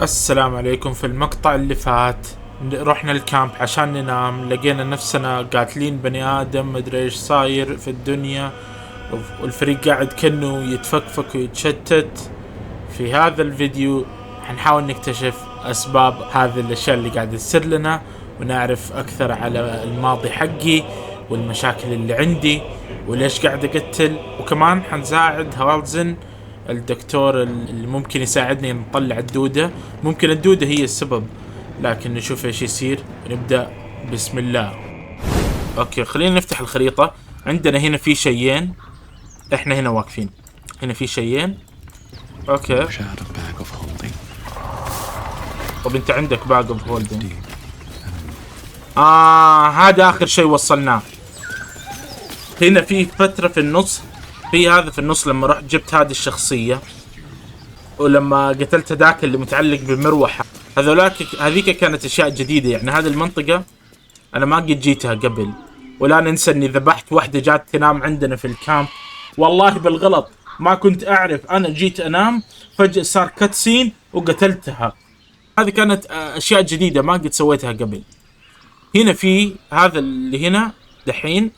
السلام عليكم. في المقطع اللي فات رحنا الكامب عشان ننام، لقينا نفسنا قاتلين بني آدم، مدري ايش صاير في الدنيا، والفريق قاعد كأنه يتفكفك ويتشتت. في هذا الفيديو حنحاول نكتشف أسباب هذه الأشياء اللي قاعدة تصير لنا، ونعرف أكثر على الماضي حقي والمشاكل اللي عندي وليش قاعد أقتل. وكمان حنساعد هالزن الدكتور اللي ممكن يساعدني نطلع الدودة. ممكن الدودة هي السبب، لكن نشوف ايش يصير. نبدأ بسم الله. اوكي، خلينا نفتح الخريطة. عندنا هنا في شيئين، احنا هنا واقفين، هنا في شيئين. اوكي، طب انت عندك باج اوف هولدنج. هذا اخر شيء وصلناه. هنا في فترة في النص، في هذا في النص لما رحت جبت هذه الشخصية، ولما قتلت ذاك اللي متعلق بالمروحة. هذيك كانت اشياء جديدة، يعني هذه المنطقة انا ما قد جيتها قبل. ولا ننسى اني ذبحت واحدة جات تنام عندنا في الكامب، والله بالغلط، ما كنت اعرف. انا جيت انام فجأة صار كاتسين وقتلتها. هذه كانت اشياء جديدة ما قد سويتها قبل. هنا في هذا اللي هنا دحين،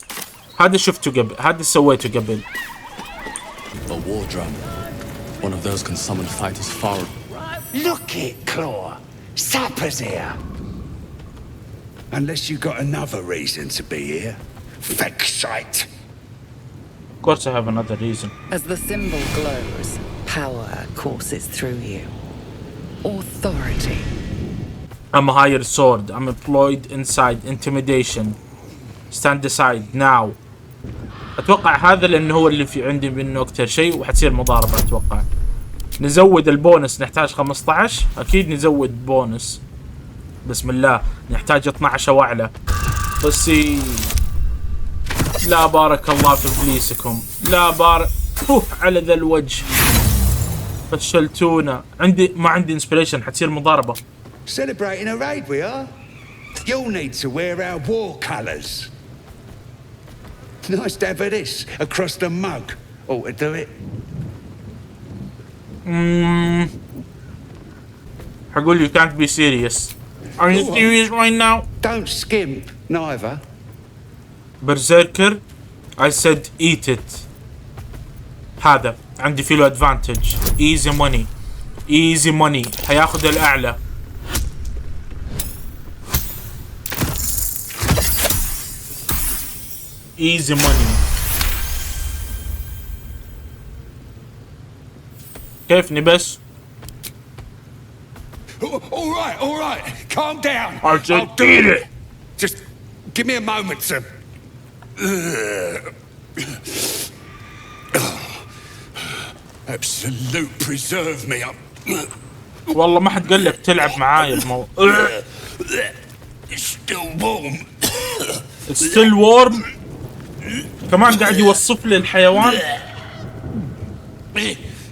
هذا شفته قبل، هذا سويته قبل. One of those can summon fighters far. Look it, Claw. Sapper's here. Unless you got another reason to be here. Fexite. Of course I have another reason. As the symbol glows, power courses through you. Authority. I'm a higher sword. I'm employed inside intimidation. Stand aside now. اتوقع هذا لانه هو اللي في عندي منه اكثر شيء، وحتصير مضاربة اتوقع. نزود البونس، نحتاج 15 اكيد. نزود بونس بسم الله. نحتاج 12 واعلى. بس لا بارك الله في ابليسكم، لا بارك على ذا الوجه، فشلتونا. ما عندي انسبريشن، حتصير مضاربة. Celebrating a raid we are. You'll need to wear our war colours. Nice to have this across the mug. Ought to do it. حقول you can't be serious. Are you serious right now? Don't skimp, neither. Berserker, I said eat it. هذا عندي فيه له advantage. Easy money. Easy money. حياخد الأعلى. Easy money. كيفني بس؟ All right. Calm down. I'll do it. Just give me a moment to... Absolute preserve me up. والله ما حد قال لك تلعب معاي الموضوع. It's still warm. It's still warm. كمان قاعد يوصف لي الحيوان.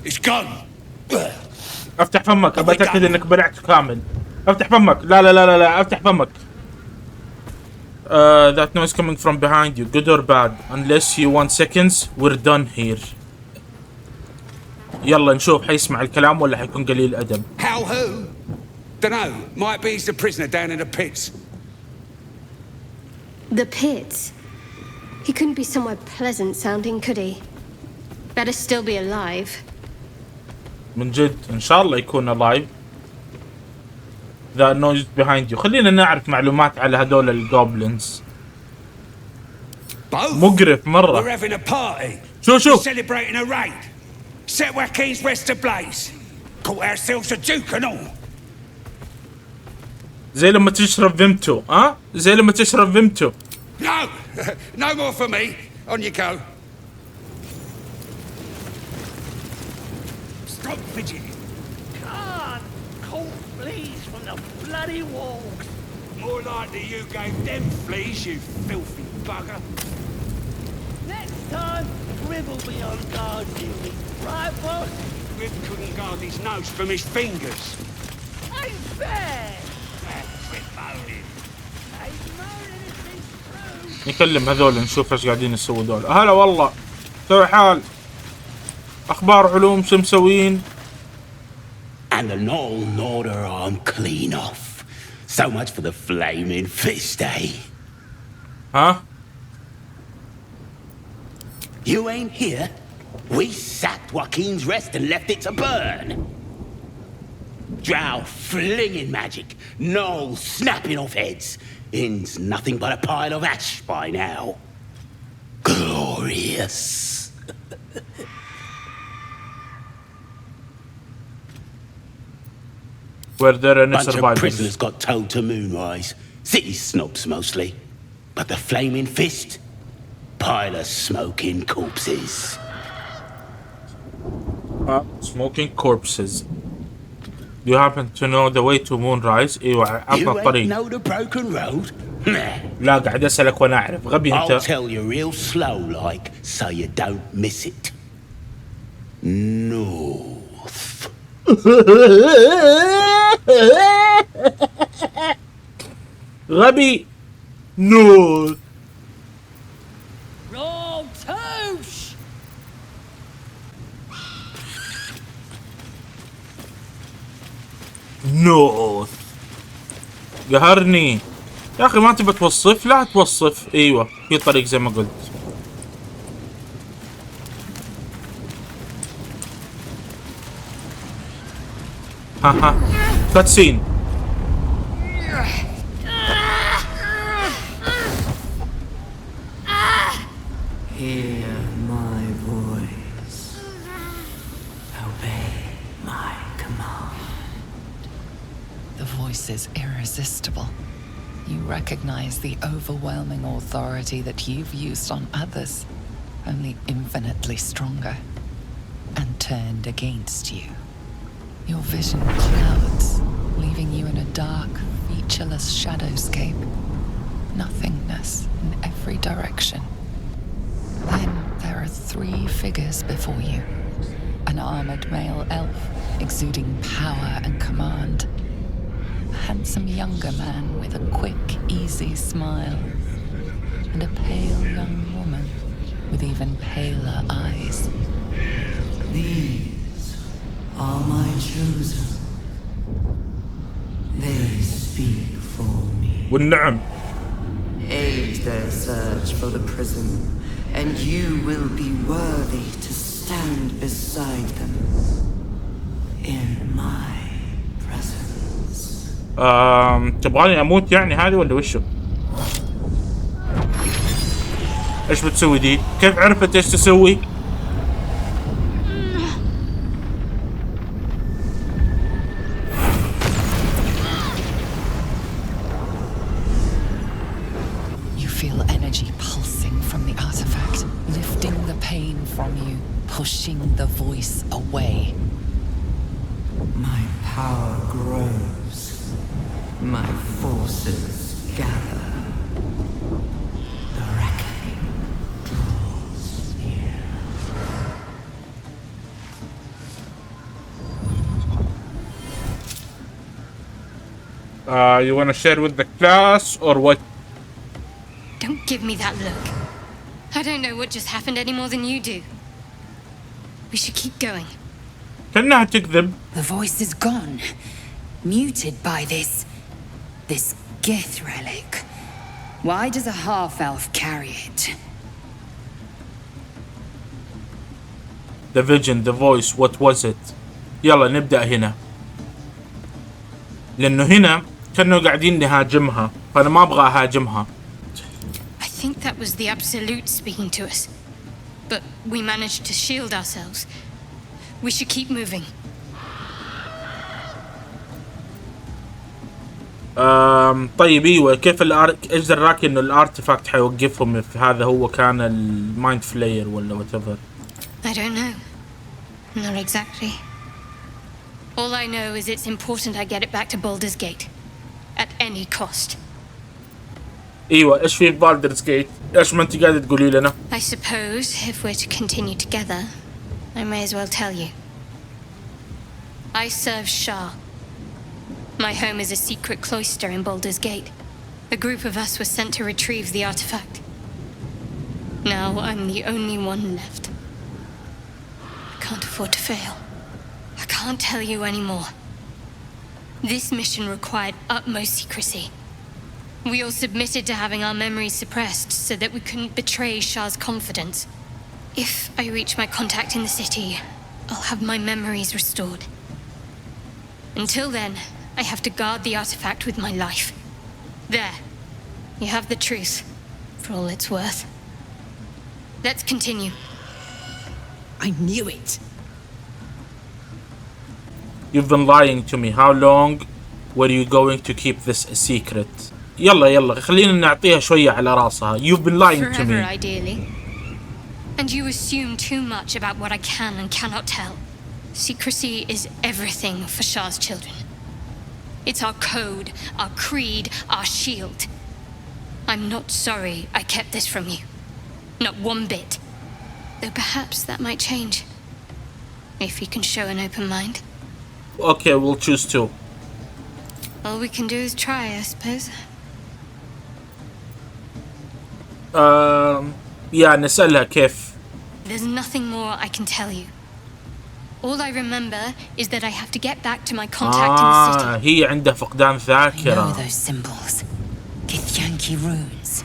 It's gone. افتح فمك، ابى اتاكد انك بلعت كامل. افتح فمك. لا افتح فمك. That noise coming from behind you, good or bad? Unless you want seconds, we're done here. يلا نشوف حيسمع الكلام ولا حيكون قليل ادب. How who? Dunno. Might be he's the prisoner down in the pits. The pits? He couldn't be somewhere pleasant sounding, could he? Better still be alive. من جد ان شاء الله يكون alive. That noise behind you. خلينا نعرف معلومات على هدول القوبلنز. مقرف مرة. We're having a party. شوف. Celebrating a raid. Set Joaquin's west ablaze. Caught ourselves a duke and all. زي لما تشرب فيمتو، زي لما تشرب فيمتو. No! No more for me. On you go. Stop fidgeting. Can't call fleas from the bloody walls. More likely you gave them fleas, you filthy bugger. Next time, Rib will be on guard duty. Right, boss? Rib couldn't guard his nose from his fingers. Ain't fair. Rib moaning. Ain't moaning if it's true. نكلم هذول نشوف ايش قاعدين يسووا دول. هلا والله، سوي حال، اخبار علوم، شو مسوين؟ And the Null Norder I'm clean off. So much for the flaming fist, eh? ها؟ You ain't here? We sacked Joaquin's Rest and left it to burn. Drow flinging magic, Null snapping off heads. In's nothing but a pile of ash by now. Glorious. Were there any Bunch of survivors? prisoners got towed to Moonrise. City snobs mostly. But the Flaming Fist? Pile of smoking corpses. Smoking corpses. Do you happen to know the way to Moonrise? ايوه عطنا You ain't الطريق. know the broken road? Nah. لا قاعد اسألك وانا اعرف غبي I'll انت. tell you real slow like, so you don't miss it. North. غبي. نور. Wrong touche! نورث. قهرني. يا اخي ما تبى توصف؟ لا توصف. ايوه في طريق زي ما قلت. ها كاتسين. Hear my voice. Obey my command. The voice is irresistible. You recognize the overwhelming authority that you've used on others, only infinitely stronger, and turned against you. Your vision clouds, leaving you in a dark, featureless shadowscape. Nothingness in every direction. Then there are three figures before you. An armored male elf, exuding power and command. A handsome younger man with a quick, easy smile. And a pale young woman with even paler eyes. These are my chosen. They speak for me. والنعم. Aid their search for the prison, and you will be worthy to stand beside them in my presence. تبغاني اموت يعني هذه ولا وشو؟ ايش بتسوي دي؟ كيف عرفت ايش تسوي؟ Feel energy pulsing from the artifact, lifting the pain from you, pushing the voice away. My power grows. My forces gather. The reckoning draws near. You wanna share with the class or what? Don't give me that look. I don't know what just happened any more than you do. We should keep going. كأنها تكذب. The voice is gone. Muted by this Gith relic. Why does a half-elf carry it? The vision, the voice, what was it? يلا نبدأ هنا. لأنه هنا كانوا قاعدين نهاجمها، فأنا ما أبغى أهاجمها. I think that was the Absolute speaking to us. But we managed to shield ourselves. We should keep moving. طيب ايوه كيف ايش دراك انه الارتفاكت حيوقفهم في هذا هو كان المايند فلاير ولا whatever. I don't know. Not exactly. All I know is it's important I get it back to Baldur's Gate. At any cost. ايوه ايش في بالدرز جيت؟ ايش ما انت قاعده تقولي لنا؟ I suppose if we're to continue together, I may as well tell you. I serve Shah. My home is a secret cloister in Baldur's Gate. A group of us was sent to retrieve the artifact. Now I'm the only one left. I can't afford to fail. I can't tell you anymore. This mission required utmost secrecy. We all submitted to having our memories suppressed so that we couldn't betray Shah's confidence. If I reach my contact in the city, I'll have my memories restored. Until then, I have to guard the artifact with my life. There. You have the truth, for all it's worth. Let's continue. I knew it. You've been lying to me. How long were you going to keep this a secret? يلا خلينا نعطيها شوية على راسها. You've been lying to me. Forever, ideally. And you assume too much about what I can and cannot tell. Secrecy is everything for Shah's children. It's our code, our creed, our shield. I'm not sorry I kept this from you. Not one bit. Though perhaps that might change. If you can show an open mind. Okay, we'll choose two. All we can do is try, I suppose. نسألها كيف. There's nothing more I can tell you. All I remember is that I have to get back to my contact in the city. هي عندها فقدان I know ذاكرة. those symbols. Githyanki runes.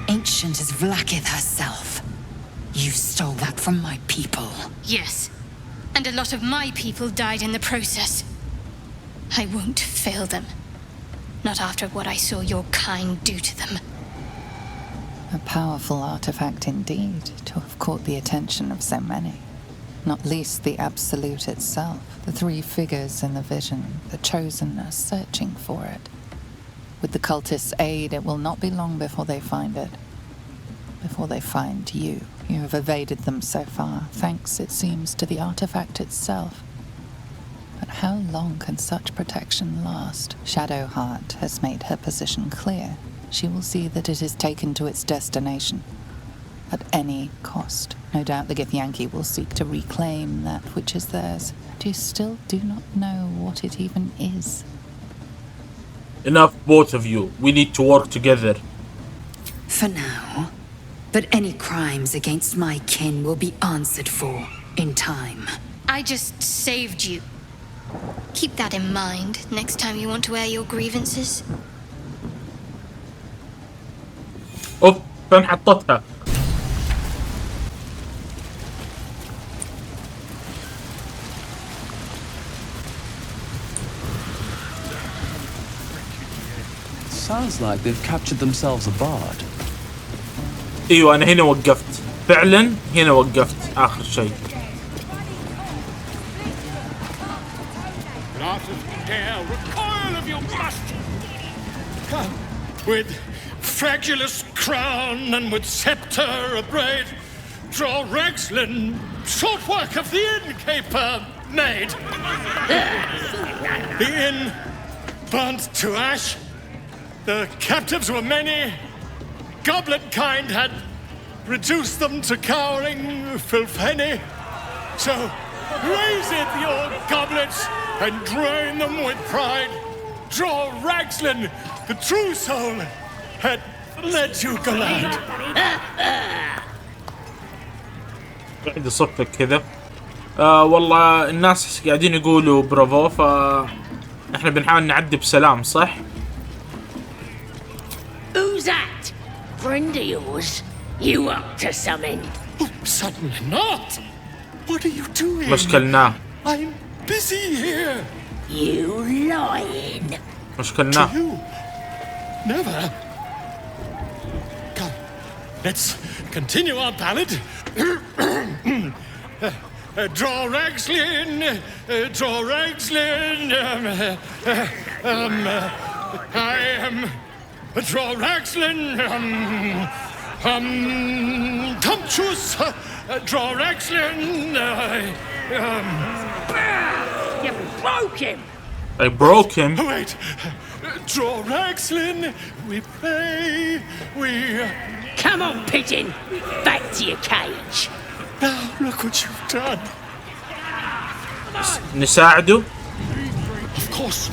Ancient as Vlaakith herself. You stole that from my people. Yes. And a lot of my people died in the process. I won't fail them. Not after what I saw your kind do to them. A powerful artifact indeed, to have caught the attention of so many. Not least the Absolute itself, the three figures in the vision, the Chosen are searching for it. With the cultists' aid, it will not be long before they find it. Before they find you. You have evaded them so far, thanks, it seems, to the artifact itself. But how long can such protection last? Shadowheart has made her position clear. She will see that it is taken to its destination. At any cost. No doubt the Githyanki will seek to reclaim that which is theirs. But you still do not know what it even is. Enough, both of you. We need to work together. For now. But any crimes against my kin will be answered for in time. I just saved you. Keep that in mind next time you want to air your grievances. اوف فين حطتها؟ Sounds like they've captured themselves a bard. ايوه انا هنا وقفت. فعلا هنا وقفت اخر شيء. Recoil of your must. Come with fragulous crown and with scepter abraid, draw Rexlin, short work of the innkeeper made. The inn burnt to ash. The captives were many. Goblin kind had reduced them to cowering filfenny. So raise it, your goblets, and drain them with pride. Draw Ragslin, the true soul, had led you glide. قاعد يصفق كذا. والله الناس قاعدين يقولوا برافو، ف احنا بنحاول نعدي بسلام، صح؟ Who's that? Friend of yours? You up to something? Oh, certainly not. What are you doing? مشكلناه. I'm busy here. You lying. مشكلناه. To you? Never. Come, let's continue our ballad. Draw Ragslin, draw Ragslin. I am draw Ragslin. Tumptuous, draw Ragslin. You broke him. I broke him. Wait, draw Ragslin. We play. We. Come on, pigeon. Back to your cage. Now look what you've done. نساعده. Of course,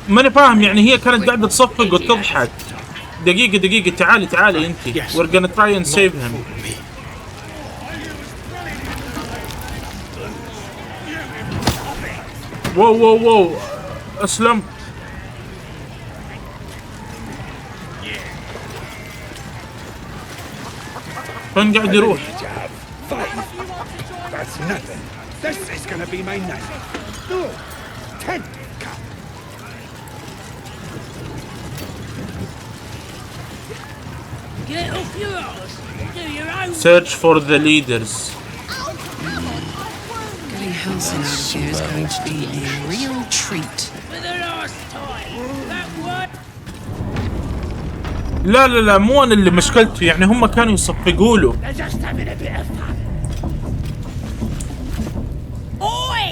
ماني فاهم يعني هي كانت قاعدة تصفق وتضحك. دقيقة تعالي انت. We're gonna try and save him. واو اسلم. فين قاعد يروح؟ That's nothing. This is gonna be my night. No, 10 cup. Get off your ass. Do your own. Search for the leaders. Getting Halcyon out of here is going to be a real treat. For the last time. That word. لا لا لا مو انا اللي مشكلته، يعني هم كانوا يصفقوا له. They're just having a bit of fun. Oi!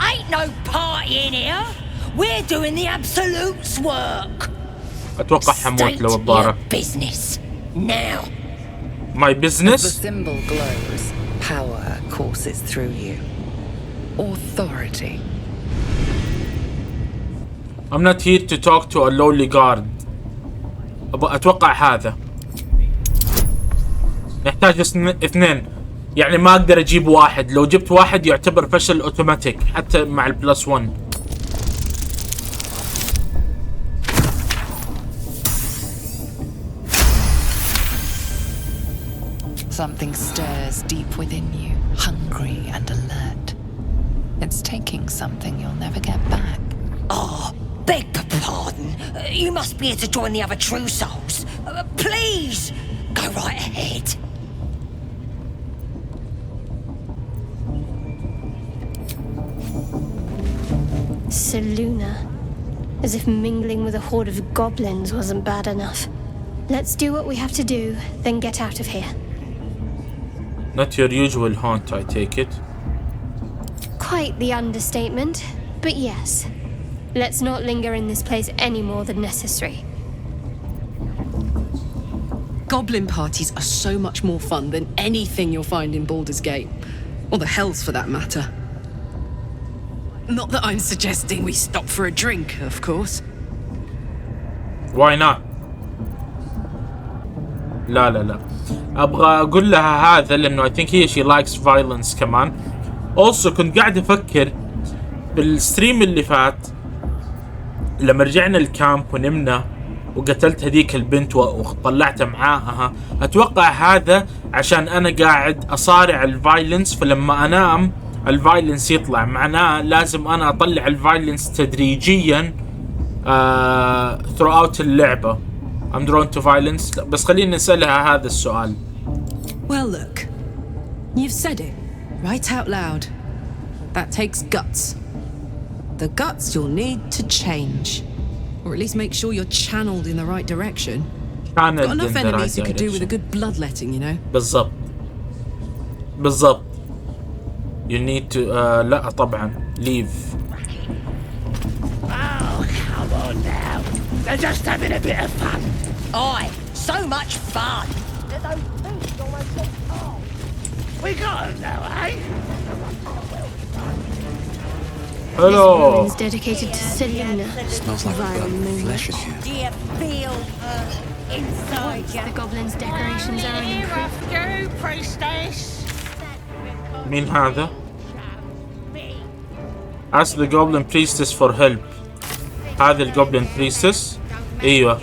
Ain't no party in here. We're doing the Absolute's work. اتوقع حموت لو State الضارة. your business. Now. My The business. symbol glows. Power courses through you. Authority. I'm not here to talk to a lowly guard. اتوقع هذا. نحتاج اثنين، يعني ما اقدر اجيب واحد، لو جبت واحد يعتبر فشل اوتوماتيك حتى مع البلس 1. Something stirs deep within you, hungry and alert. It's taking something you'll never get back. Oh, beg pardon. You must be here to join the other true souls. Please, go right ahead. Saluna. As if mingling with a horde of goblins wasn't bad enough. Let's do what we have to do, then get out of here. Not your usual haunt, I take it. Quite the understatement, but yes. Let's not linger in this place any more than necessary. Goblin parties are so much more fun than anything you'll find in Baldur's Gate. Or the Hells for that matter. Not that I'm suggesting we stop for a drink, of course. Why not? لا لا لا ابغى اقول لها هذا لانه I think she likes violence كمان. Also كنت قاعد افكر بالستريم اللي فات لما رجعنا الكامب ونمنا وقتلت هذيك البنت وطلعت معاها، اتوقع هذا عشان انا قاعد اصارع الفايلنس، فلما انام الفايلنس يطلع، معناه لازم انا اطلع الفايلنس تدريجيا throughout اللعبة. I'm drawn to violence. بس خليني نسألها هذا السؤال. Well, look. You've said it. Right out loud. That takes guts. The guts you'll need to change. Or at least make sure you're channeled in the right direction. Got enough enemies you could do with a good bloodletting, you know? بالضبط. بالضبط. You need to لا طبعا leave. Oh, come on now. They're just having a bit of fun. Aye, so much fun. We got them now, eh? Hello. This ruin's dedicated to Saluna. Smells like burnt flesh in here. Do you feel inside you? The goblin's decorations are an You, priestess. مين هذا؟ Ask the goblin priestess for help. هذا الجوبلين priestess؟ ايوه.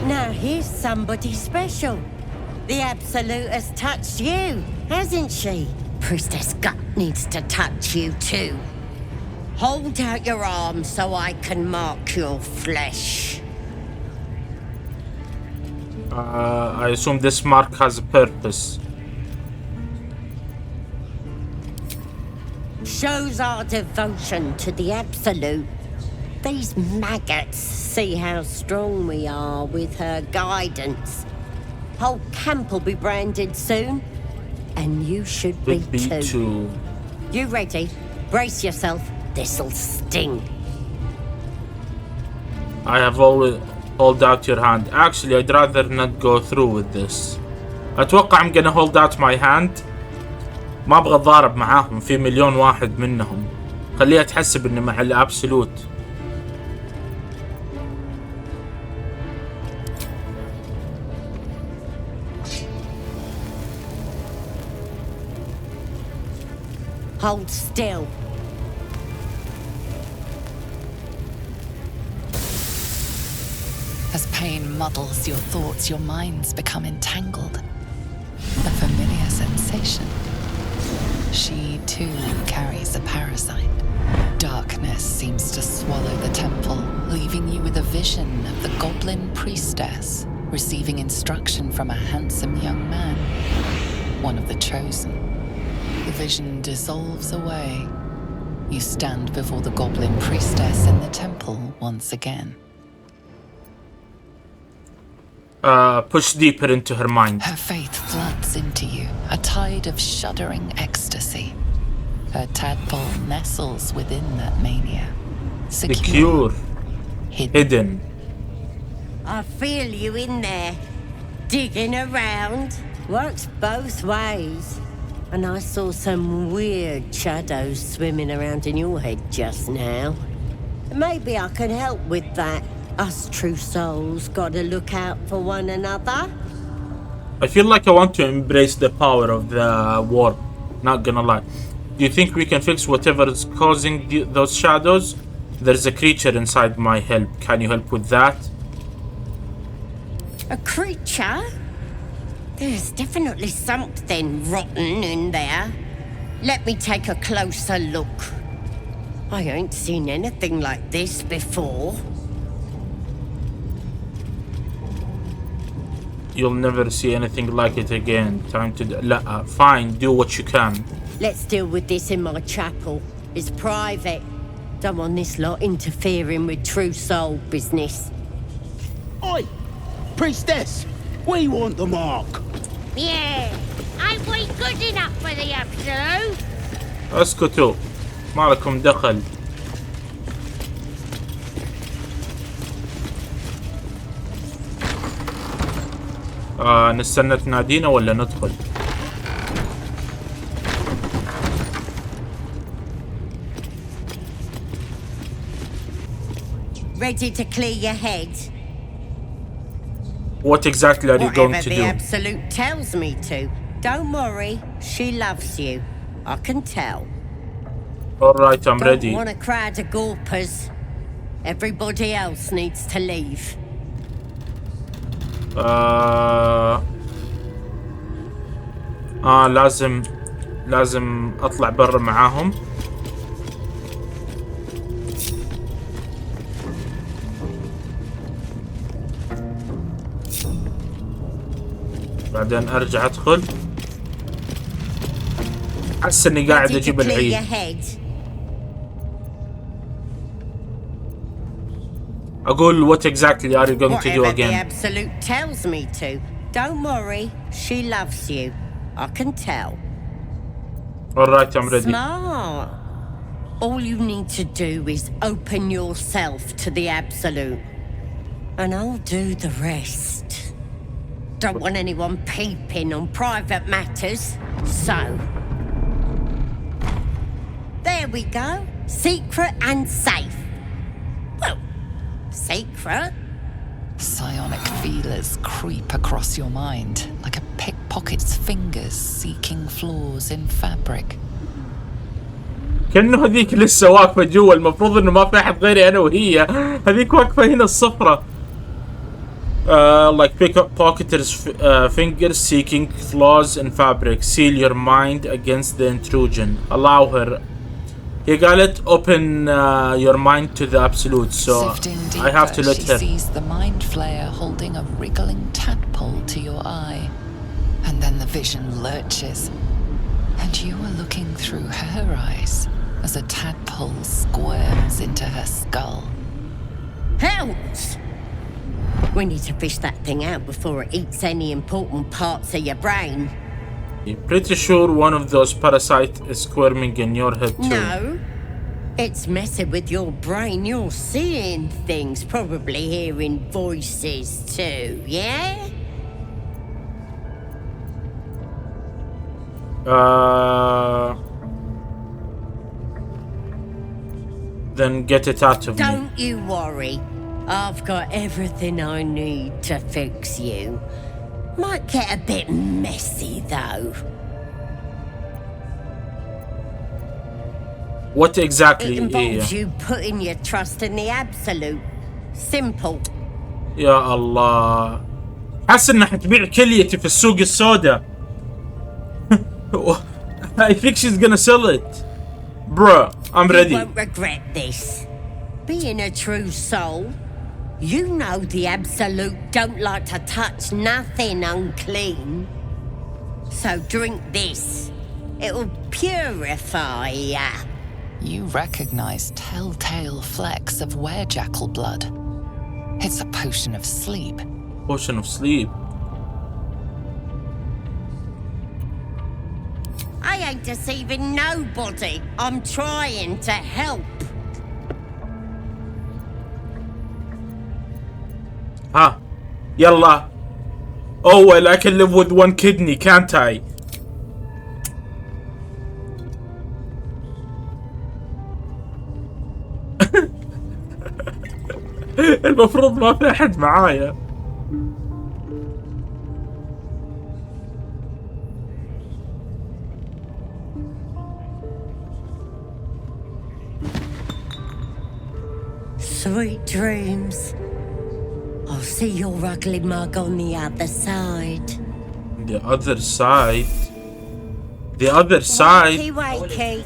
Now here's somebody special. The Absolute has touched you, hasn't she? Priestess Gut needs to touch you too. Hold out your arm so I can mark your flesh. I assume this mark has a purpose. Shows our devotion to the Absolute. These maggots see how strong we are with her guidance. Whole camp will be branded soon, and you should be too. You ready? Brace yourself. This'll sting. I have always hold out your hand. Actually, I'd rather not go through with this. أتوقع I'm gonna hold out my hand. ما أبغى أتضارب معاهم، في مليون واحد منهم. خليها تحسب إني مع الأبسولوت. Hold still. As pain muddles your thoughts, your minds become entangled. A familiar sensation. She too carries a parasite. Darkness seems to swallow the temple, leaving you with a vision of the goblin priestess receiving instruction from a handsome young man, one of the chosen. The vision dissolves away. You stand before the goblin priestess in the temple once again. Push deeper into her mind. Her faith floods into you, a tide of shuddering ecstasy. Her tadpole nestles within that mania. Secure. Hidden. I feel you in there. Digging around. Works both ways. And I saw some weird shadows swimming around in your head just now. Maybe I can help with that. Us true souls gotta look out for one another. I feel like I want to embrace the power of the warp. Not gonna lie. Do you think we can fix whatever is causing those shadows? There's a creature inside my help. Can you help with that? A creature? There's definitely something rotten in there. Let me take a closer look. I ain't seen anything like this before. You'll never see anything like it again. Time to... fine, do what you can. Let's deal with this in my chapel. It's private. Don't want this lot interfering with true soul business. Oi! Priestess! We want the mark! Yeah, ain't we good enough for the absolute? اسكتوا. ما لكم دخل. نستنى تنادينا ولا ندخل؟ Ready to clear your head? What exactly are you going to do? Whatever the absolute tells me to. Don't worry, she loves you. I can tell. Alright, I'm ready. Don't want a crowd of gawpers. Everybody else needs to leave. لازم اطلع برا معاهم. بعدين ارجع ادخل. حس اني قاعد اجيب العيد. اقول what exactly are you going to do again? Whatever the absolute tells me to. Don't worry, she loves you. I can tell. Alright, I'm ready. Smart. All you need to do is open yourself to the absolute. And I'll do the rest. Don't want anyone peeping on private matters, so... There we go. Secret and safe. Well, secret. Psionic feelers creep across your mind, like a pickpocket's fingers seeking flaws in fabric. كأنه هذيك لسه واقفة جوا. المفروض إنه ما في أحد غيري أنا وهي. هذيك واقفة هنا الصفرة. Like pickpocket's fingers seeking flaws in fabric. Seal your mind against the intrusion. Allow her. He قالت open your mind to the absolute, so Deeper, I have to let her. She sees the mind flayer holding a wriggling tadpole to your eye, and then the vision lurches, and you are looking through her eyes as a tadpole squirms into her skull. Hells! We need to fish that thing out before it eats any important parts of your brain. Pretty sure one of those parasites is squirming in your head too. No. It's messing with your brain. You're seeing things, probably hearing voices too, yeah? Then get it out of me. Don't you worry. I've got everything I need to fix you. Might get a bit messy, though. What exactly? It involves you putting your trust in the absolute. Simple. يا الله، حاسس انها حتبيع كليتي في السوق السوداء. I think she's gonna sell it. Bro, I'm ready. You won't regret this. Being a true soul, you know the Absolute don't like to touch nothing unclean. So drink this. It'll purify ya. You recognize telltale flecks of werejackal blood. It's a potion of sleep. Potion of sleep. I ain't deceiving nobody. I'm trying to help. ها يلا. Oh well, I can live with one kidney, can't I? المفروض ما في احد معايا. Sweet dreams. I'll see your ugly mug on the other side. The other side? The other side? Wakey, wakey.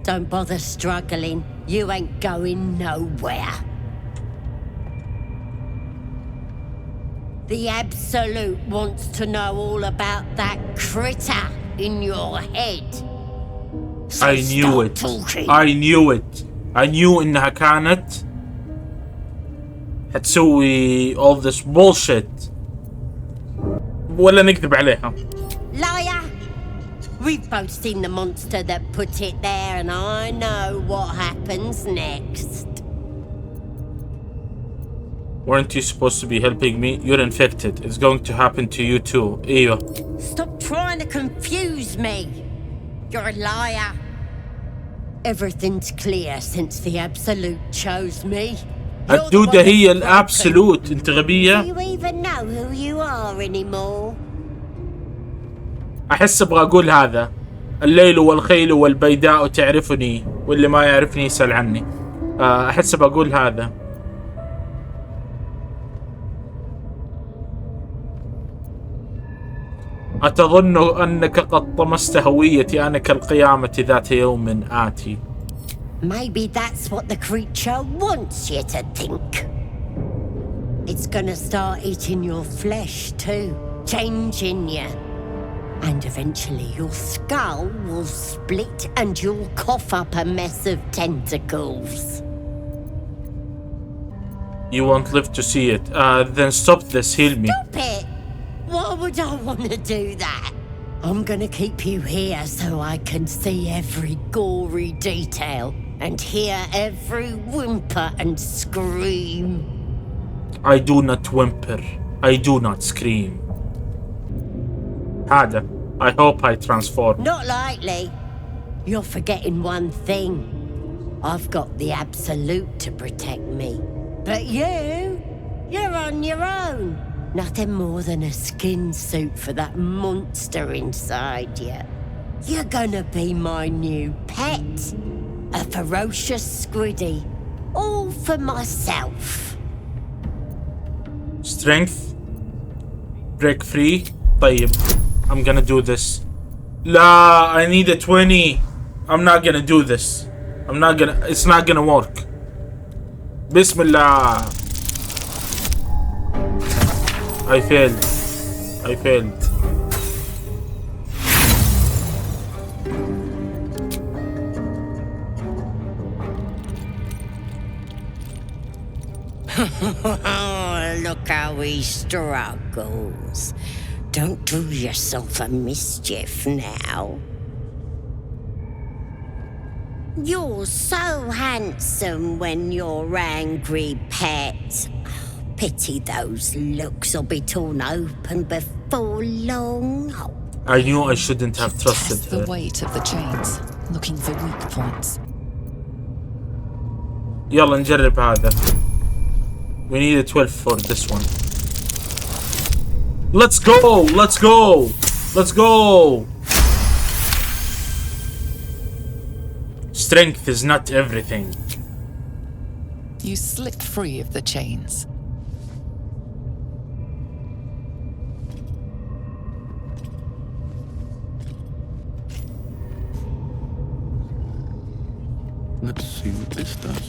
Don't bother struggling. You ain't going nowhere. The Absolute wants to know all about that critter in your head. So I knew start it. talking. I knew it. I knew انها كانت حتسوي all this bullshit. ولا نكذب عليها. Liar! We've both seen the monster that put it there, and I know what happens next. Weren't you supposed to be helping me? You're infected. It's going to happen to you too. ايوه. Stop trying to confuse me. You're a liar. Everything's clear since the Absolute chose me. الدودة هي الابسولوت. انت غبية. Do you even know who you are anymore? احس ابغى اقول هذا. الليل والخيل والبيداء تعرفني، واللي ما يعرفني يسأل عني. احس بقول هذا. أتظن أنك قد طمست هويتي أنا كالقيامة ذات يوم آتي. Maybe that's what the creature wants you to think. It's gonna start eating your flesh too, changing you. And eventually your skull will split and you'll cough up a mess of tentacles. You won't live to see it. Then stop this, heal me. Stop it! Why would I want to do that? I'm gonna keep you here so I can see every gory detail and hear every whimper and scream. I do not whimper. I do not scream. هذا. I hope I transform. Not likely. You're forgetting one thing. I've got the Absolute to protect me. But you're on your own. Nothing more than a skin suit for that monster inside you. You're gonna be my new pet. A ferocious squiddy. All for myself. Strength. Break free. طيب. I'm gonna do this. لا, I need a 20. I'm not gonna do this. It's not gonna work. بسم الله. I failed. Look how he struggles. Don't do yourself a mischief now. You're so handsome when you're angry, pet. Pity those looks will be torn open before long. I knew I shouldn't have trusted Test her. the weight of the chains, looking for weak points. يلا نجرب هذا. We need a 12 for this one. Let's go! Strength is not everything. You slipped free of the chains. see what this does.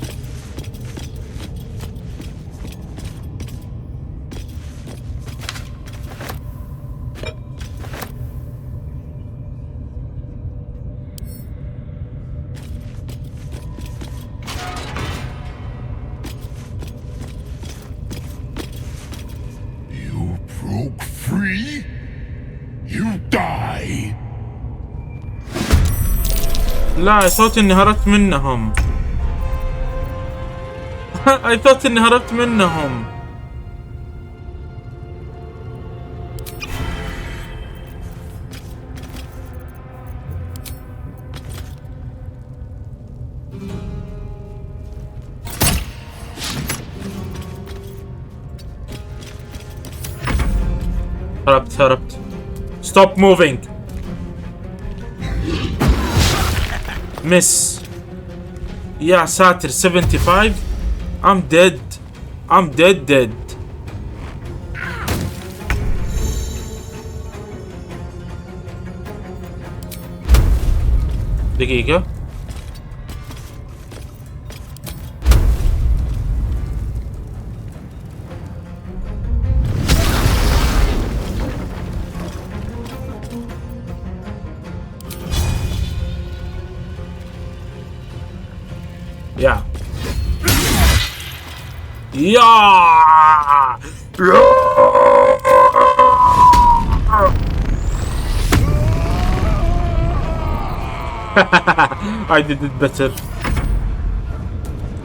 You broke free? You die! لا صوت اني هربت منهم. I thought اني هربت منهم. هربت. Stop moving. miss. يا ساتر 75. I'm dead. دقيقة. يا I did it better.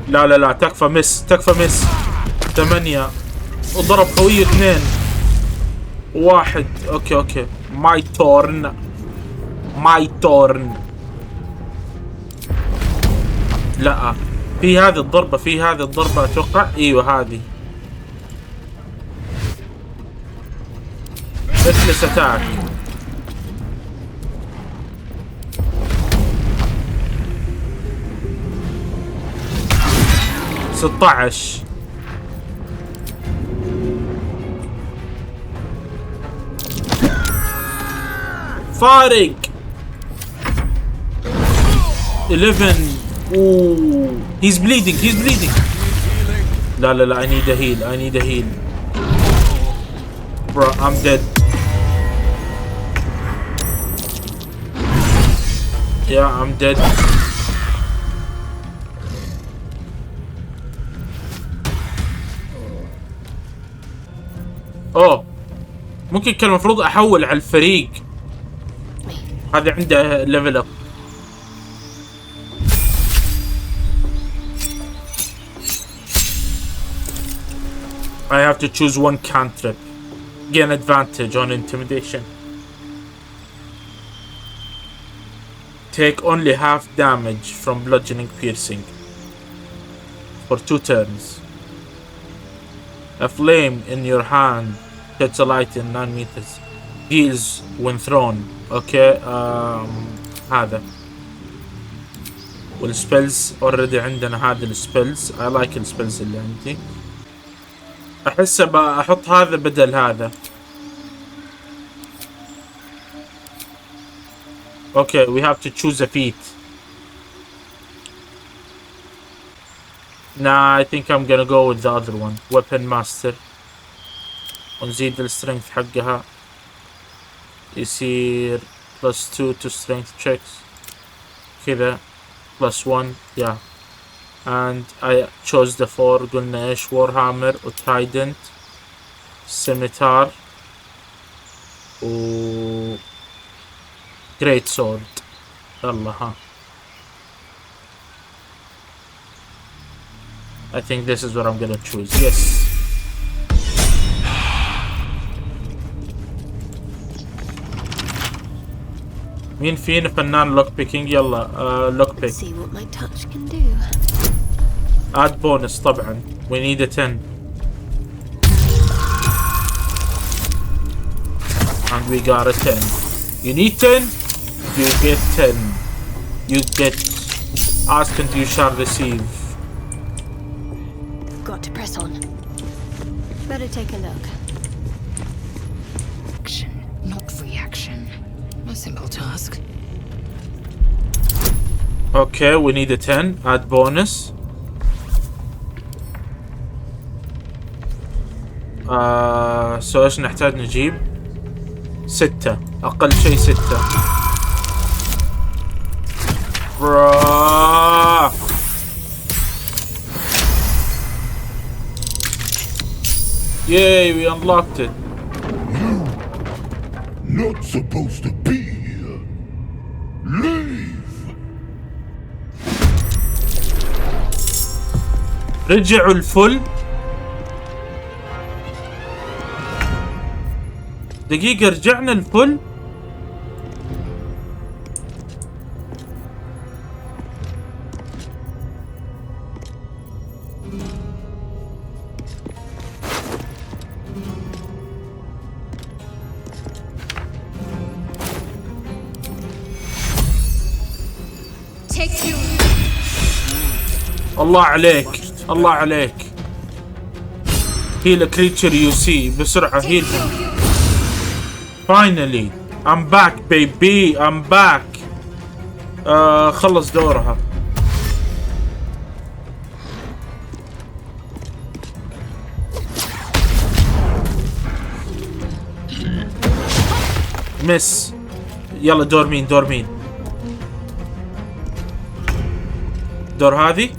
لا تكفى مس 8 وضرب قوي 2 1. اوكي ماي تورن. لا في هذه الضربة اتوقع. ايوه هذه ريكلس اتاك. ستة فارق 11. Ooh, he's bleeding. لا I need a heal. Bro, I'm dead. Yeah, I'm dead. ممكن كان المفروض احول على الفريق. هذا عنده ليفل اب. I have to choose one cantrip. Gain advantage on intimidation. Take only half damage from bludgeoning piercing for 2 turns. A flame in your hand sets a light in 9 meters. Heals when thrown. Okay. هذا. والسبيلز already عندنا هذه السبيلز. I like السبيلز اللي عندي. احس بحط هذا بدل هذا. Okay, we have to choose a feat. Nah, I think I'm gonna go with the other one. Weapon Master. ونزيد السترينث حقها. يصير +2 to strength checks. كذا +1. Yeah. And I chose the 4. قلنا ايش؟ Warhammer و Trident, Scimitar و Great Sword. يلا ها. I think this is what I'm gonna choose. Yes. مين فينا فنان لوك بيكينج؟ يلا لوك بيك. See what my touch can do. add bonus طبعا. We need a 10. And we got a 10. You need 10? You get 10. You get asked and you shall receive. Got to press on. Better take a look. Action, not reaction. A simple task. اوكي we need a 10 add bonus. سو ايش نحتاج نجيب؟ 6 اقل شيء 6. Yay, we unlocked it. Not supposed to be here. Leave. رجعوا الفل. دقيقة رجعنا الفل. الله عليك الله عليك. heal a creature you see بسرعة heal. finally I'm back baby I'm back. خلص دورها. مس. يلا دور مين دور مين؟ دور هذه.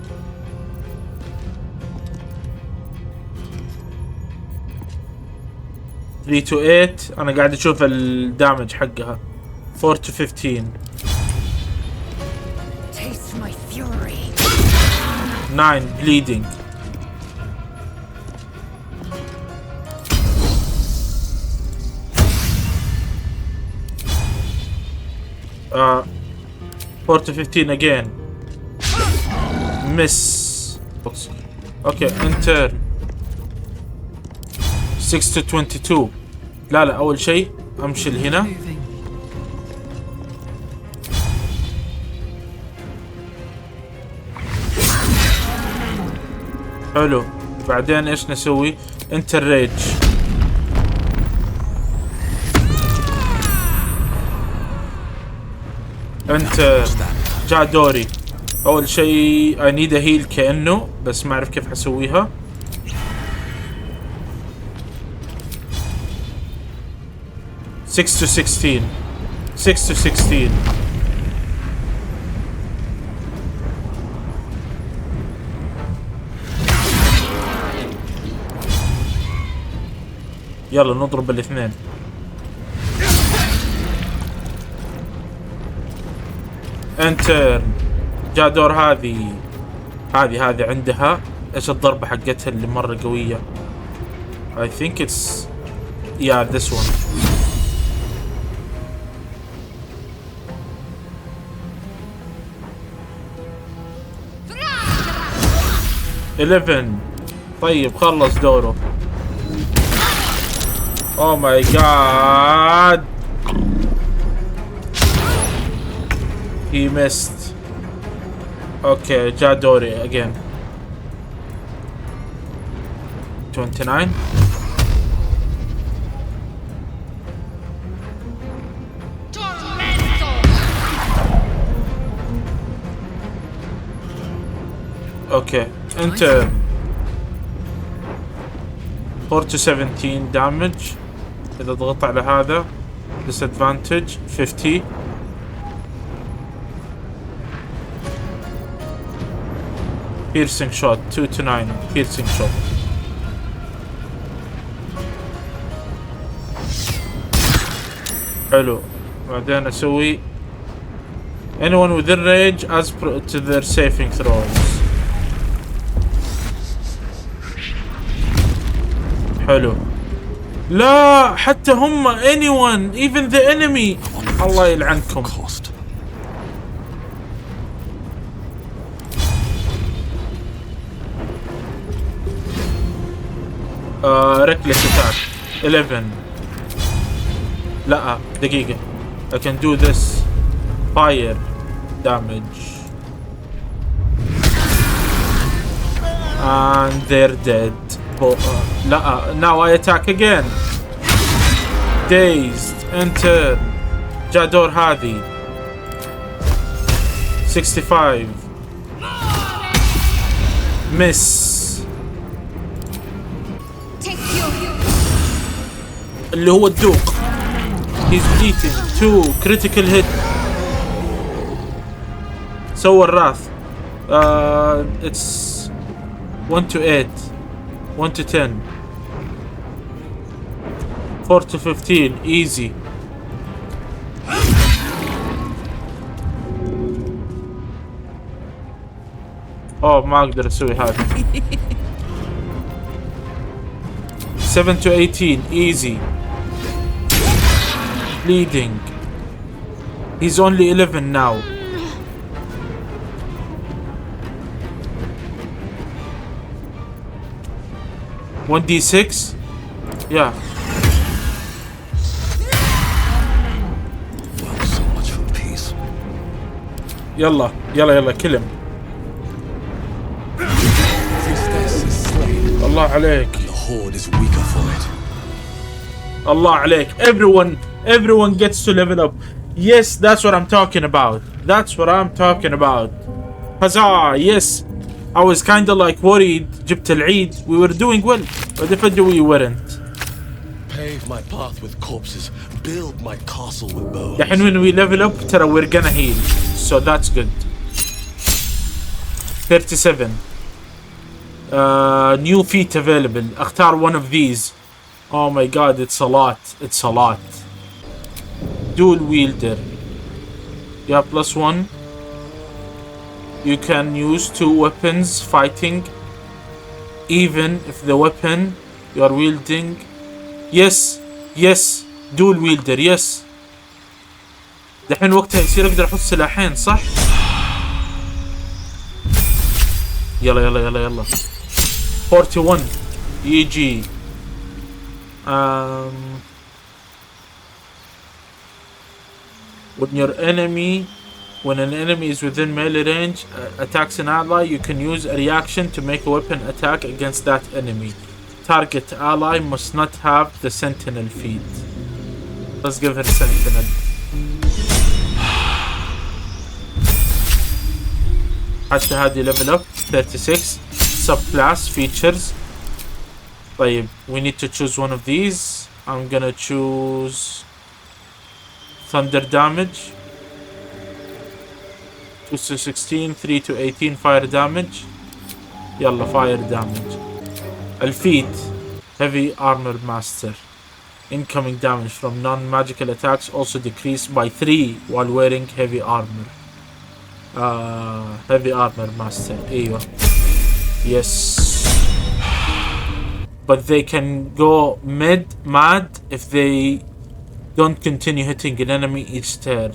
$3 to 8. انا قاعد اشوف الدامج حقها 4 to 15. Taste my fury. 9 bleeding. Uh, 4 to 15 again. Miss. Okay, enter. 6 to 22. لا لا أول شيء أمشي لهنا. حلو. بعدين إيش نسوي؟ انتر ريج. انت جاء دوري. أول شيء I need a heal كأنه، بس ما أعرف كيف حسويها. $6 to 16. 6 to 16. يلا نضرب الاثنين. انتر. جاء دور هذه عندها ايش الضربة حقتها اللي مرة قوية. I think it's yeah this one. $11. طيب خلص دوره. Oh my god. He missed. Okay, جاء دوري again. 29. Okay, enter. 4 to 17 damage. إذا ضغطت على هذا disadvantage 50. piercing shot 2 to 9 piercing shot. حلو. بعدين أسوي anyone within range as to their saving throws. حلو. لا حتى هم anyone even the enemy. الله يلعنكم. reckless attack 11. لا دقيقة. I can do this. Fire damage. And they're dead. لا now I attack again. Dazed. Enter. جاء دور هذه. 65. Miss. اللي هو الدوق. He's bleeding. 2 critical hit. سوى الراث. It's 1 to 8. 1 to 10. 4 to 15. Easy. ما اقدر اسوي هذا. 7 to 18. Easy. Bleeding. He's only 11 now. One D6? Yeah. So much for peace. يلا kill him. الله عليك. The horde is weaker for it. Allah عليك. Everyone gets to level up. Yes, that's what I'm talking about. Huzzah, yes. I was kinda like worried. جبت العيد. We were doing well. But if we weren't. Pave my path with corpses. Build my castle with bones. دحين when we level up ترى we're gonna heal. So that's good. 37. New feat available. اختار one of these. Oh my god, it's a lot. Dual wielder. Yeah, +1. You can use 2 weapons fighting, even if the weapon you are wielding. Yes. Dual wielder, yes. دحين وقتها يصير اقدر احط سلاحين صح؟ يلا 41 يجي. When an enemy is within melee range, attacks an ally, you can use a reaction to make a weapon attack against that enemy. Target ally must not have the sentinel feat. Let's give her sentinel. حتى هذه level up. 36. Subclass features. طيب, we need to choose one of these. I'm gonna choose thunder damage. 2 to 16, 3 to 18 fire damage. يلا fire damage. الفيت heavy armor master. Incoming damage from non-magical attacks also decreased by 3 while wearing heavy armor. Heavy armor master. ايوه. Yes. But they can go mad if they don't continue hitting an enemy each turn.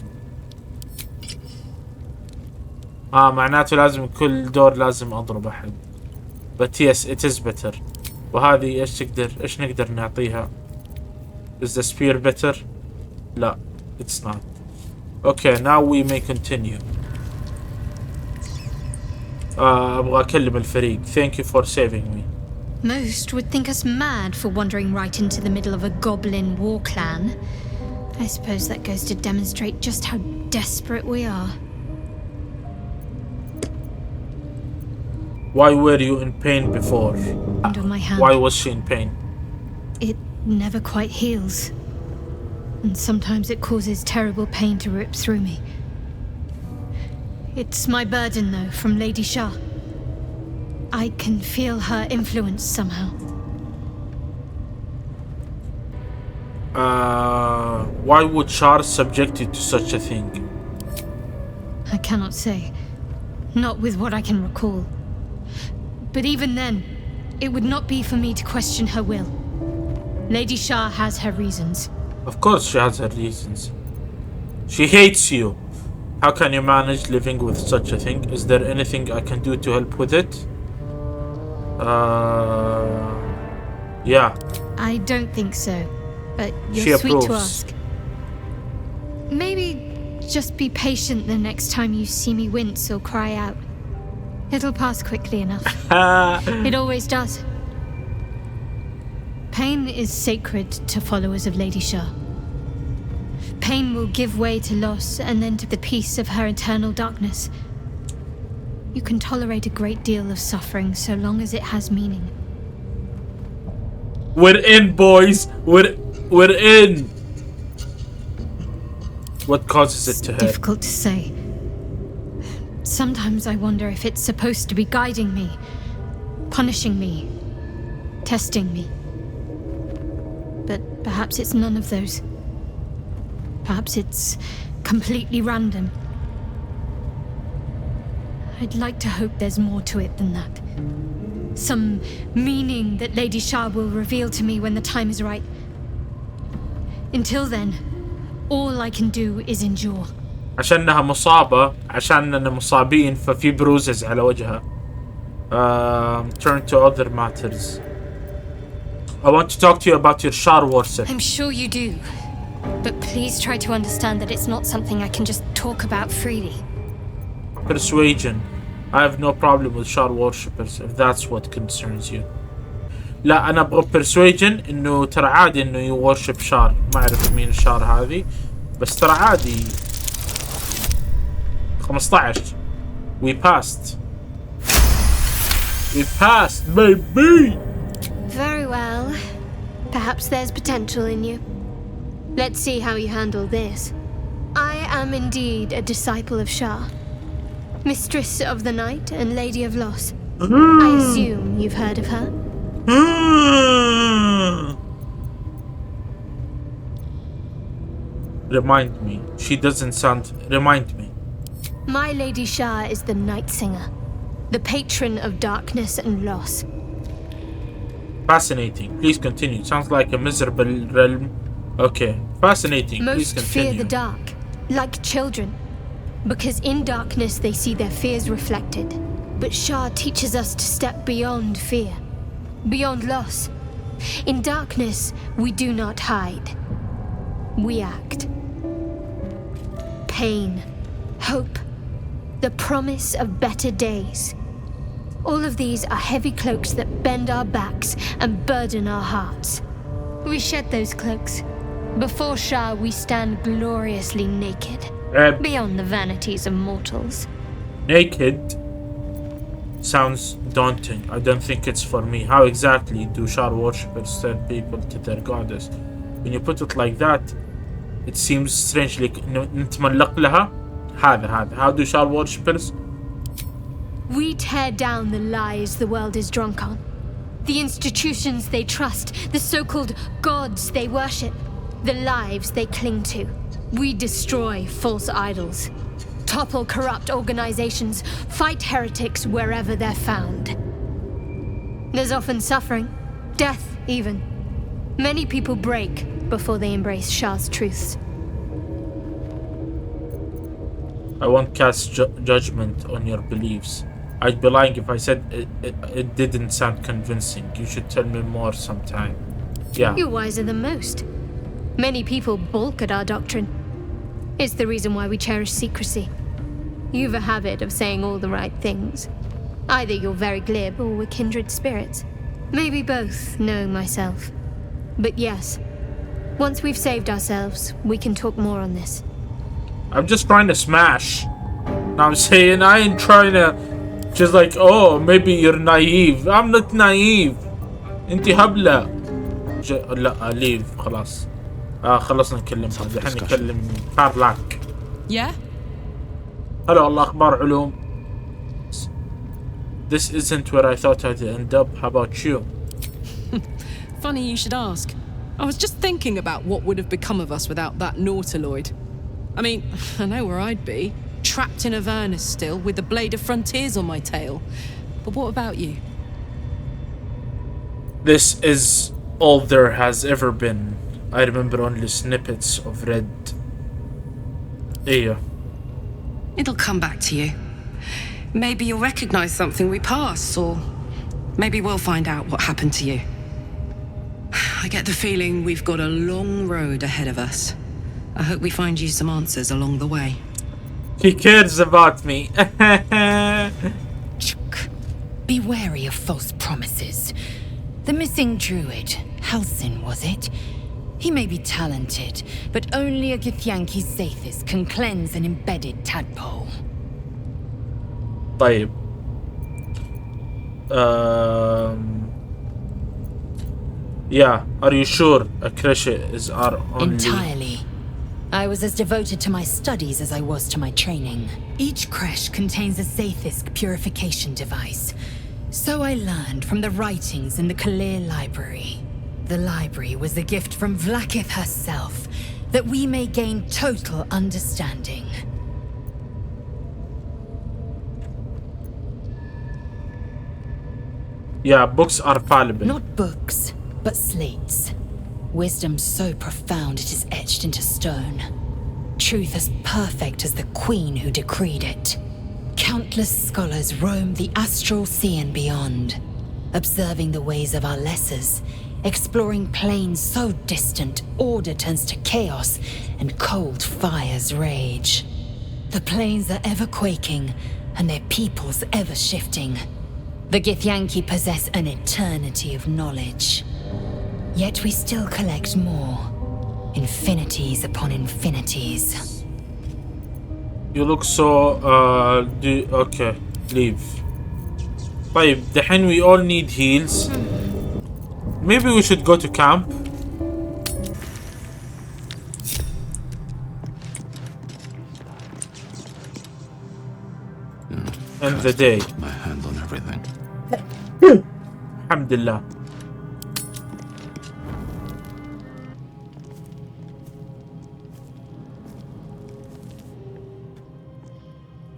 معناته لازم كل دور لازم اضرب احد. But yes, it is better. وهذه ايش نقدر نعطيها؟ Is the spear better? لا, it's not. Okay, now we may continue. أبغى أكلم الفريق. Thank you for saving me. Most would think us mad for wandering right into the middle of a goblin war clan. I suppose that goes to demonstrate just how desperate we are. Why were you in pain before? On my hand. Why was she in pain? It never quite heals. And sometimes it causes terrible pain to rip through me. It's my burden, though, from Lady Shah. I can feel her influence somehow. Why would Shah subject you to such a thing? I cannot say. Not with what I can recall. But even then, it would not be for me to question her will. Lady Shah has her reasons. Of course she has her reasons. She hates you. How can you manage living with such a thing? Is there anything I can do to help with it? Yeah. I don't think so. But you're she sweet approves. to ask. Maybe just be patient the next time you see me wince or cry out. It'll pass quickly enough. It always does. Pain is sacred to followers of Lady Shah. pain will give way to loss and then to the peace of her eternal darkness. You can tolerate a great deal of suffering so long as it has meaning. We're in, boys. We're in. What causes it to hurt? Difficult to say. Sometimes I wonder if it's supposed to be guiding me, punishing me, testing me. But perhaps it's none of those. Perhaps it's completely random. I'd like to hope there's more to it than that. Some meaning that Lady Shah will reveal to me when the time is right. Until then, all I can do is endure. عشانها مصابة، عشاننا مصابين ففي بروزز على وجهها. Turn to other matters. I want to talk to you about your Shar worship. I'm sure you do. But please try to understand that it's not something I can just talk about freely. Persuasion. I have no problem with Shar worshippers if that's what concerns you. لا أنا أبغى persuasion إنه ترى عادي إنه you worship Shar. ما أعرف مين الشار هذه بس ترى عادي. 15. We passed. We passed, baby! Very well. Perhaps there's potential in you. Let's see how you handle this. I am indeed a disciple of Shah. Mistress of the Night and Lady of Loss. I assume you've heard of her? Remind me. She doesn't sound... Remind me. My Lady Shah is the Night Singer, the patron of darkness and loss. Fascinating. Please continue. Sounds like a miserable realm. Okay. Fascinating. Please Most continue. fear the dark, like children, because in darkness they see their fears reflected. But Shah teaches us to step beyond fear, beyond loss. In darkness, we do not hide. We act. Pain, hope, the promise of better days. All of these are heavy cloaks that bend our backs and burden our hearts. We shed those cloaks. Before Shah, we stand gloriously naked, beyond the vanities of mortals. Naked sounds daunting. I don't think it's for me. How exactly do Shar worshippers turn people to their goddess? When you put it like that, it seems strangely نتملق لها. هذا how do Shar worshippers? We tear down the lies the world is drunk on. The institutions they trust, the so-called gods they worship, the lives they cling to. We destroy false idols, topple corrupt organizations, fight heretics wherever they're found. There's often suffering, death even. Many people break before they embrace Shah's truths. I won't cast judgment on your beliefs. I'd be lying if I said it didn't sound convincing. You should tell me more sometime. Yeah. You're wiser than most. Many people balk at our doctrine. It's the reason why we cherish secrecy. You've a habit of saying all the right things. Either you're very glib or we're kindred spirits. Maybe both, knowing myself. But yes, once we've saved ourselves, we can talk more on this. I'm just trying to smash. I'm saying I ain't trying to just like, oh, maybe you're naive. I'm not naive. انتي هبلة. لا leave خلاص. خلصنا نكلم هذا. الحين نكلم بارلاك. Yeah? هلا والله أخبار علوم. This isn't where I thought I'd end up. How about you? Funny you should ask. I was just thinking about what would have become of us without that nautiloid. I mean, I know where I'd be. Trapped in Avernus still, with the blade of frontiers on my tail. But what about you? This is all there has ever been. I remember only snippets of red. Yeah. It'll come back to you. Maybe you'll recognize something we passed, or maybe we'll find out what happened to you. I get the feeling we've got a long road ahead of us. I hope we find you some answers along the way. He cares about me. Be wary of false promises. The missing druid, Halsin was it? He may be talented, but only a Githyanki Zathis can cleanse an embedded tadpole. طيب. Yeah, are you sure a creche is our only... Entirely. I was as devoted to my studies as I was to my training. Each creche contains a Zathis purification device. So I learned from the writings in the Kalir library. The library was a gift from Vlaakith herself, that we may gain total understanding. Yeah, books are fallible. Not books, but slates. Wisdom so profound it is etched into stone. Truth as perfect as the queen who decreed it. Countless scholars roam the astral sea and beyond, observing the ways of our lessers, exploring planes so distant order turns to chaos and cold fires rage. The planes are ever quaking and their peoples ever shifting. The Githyanki possess an eternity of knowledge. Yet we still collect more. Infinities upon infinities. You look so okay, leave. طيب دحين we all need heals. Maybe we should go to camp. End the day. My hand on everything. Alhamdulillah.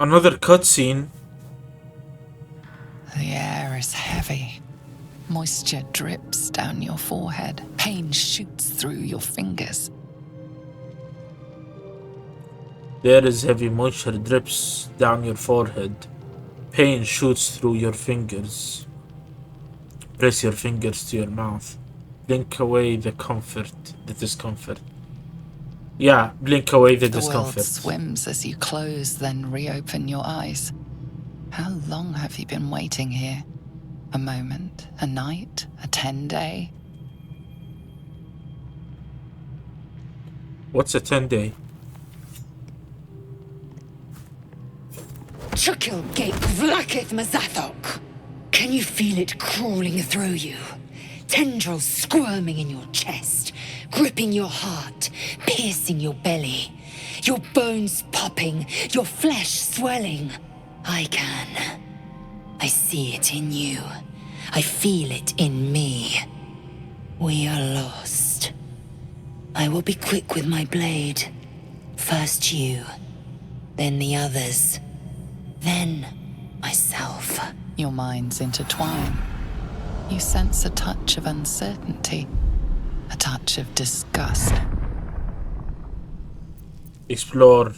Another cutscene. The air is heavy. Moisture drips down your forehead. Pain shoots through your fingers. There is heavy moisture drips down your forehead. Pain shoots through your fingers. Press your fingers to your mouth. Blink away the discomfort. Yeah, blink away the discomfort. The world swims as you close, then reopen your eyes. How long have you been waiting here? A moment, a night, a 10-day? What's a 10-day? Chukil Gate Vlaakith Mazathok! Can you feel it crawling through you? Tendrils squirming in your chest, gripping your heart, piercing your belly. Your bones popping, your flesh swelling. I can. I see it in you. I feel it in me. We are lost. I will be quick with my blade. First you, then the others, then myself. Your minds intertwine. You sense a touch of uncertainty, a touch of disgust. Explore.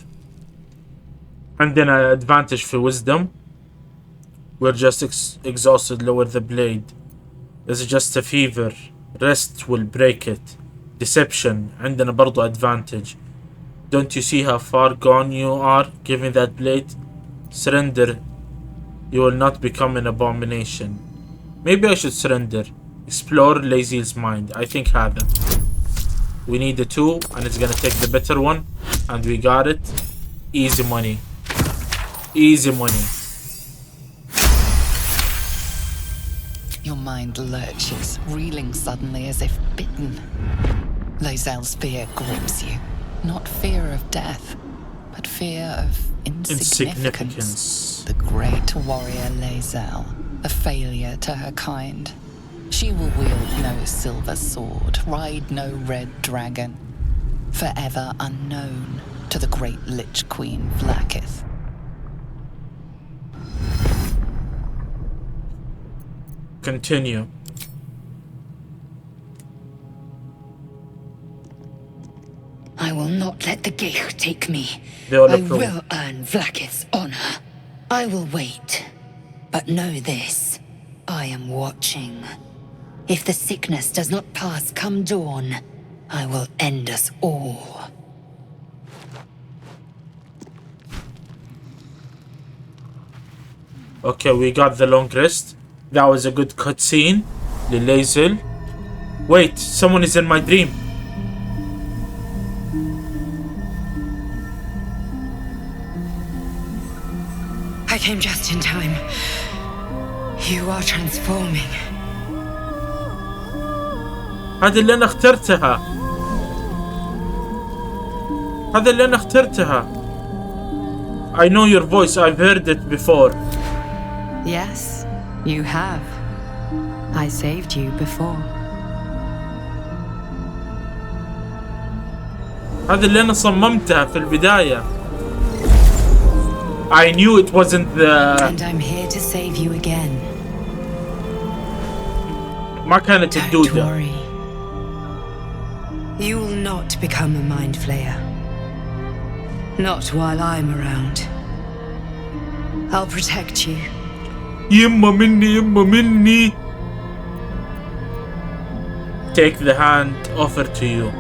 عندنا advantage for wisdom. We're just exhausted. Lower the blade. It's just a fever. Rest will break it. Deception. عندنا برضو advantage. Don't you see how far gone you are giving that blade? Surrender. You will not become an abomination. Maybe I should surrender. Explore Lazy's mind. I think هذا. We need the two and it's gonna take the better one. And we got it. Easy money. Easy money. Your mind lurches, reeling suddenly as if bitten. Lae'zel's fear grips you. Not fear of death, but fear of insignificance. The great warrior Lae'zel, a failure to her kind. She will wield no silver sword, ride no red dragon. Forever unknown to the great Lich Queen Vlaakith. Continue. I will not let the Geich take me. I will earn Vlaakith's honor. I will wait. But know this, I am watching. If the sickness does not pass come dawn, I will end us all. Okay, we got the long rest. That was a good cutscene. Lae'zel. Wait, someone is in my dream. came just in time. You are transforming. هذا اللي أنا اخترتها. هذا اللي أنا اخترتها. I know your voice. I've heard it before. Yes, you have. I saved you before. هذا اللي أنا صممتها في البداية. I knew it wasn't the. And I'm here to save you again. ما كانت الدودة. Don't worry. You will not become a mind flayer. Not while I'm around. I'll protect you. يما مني يما مني. Take the hand offered to you.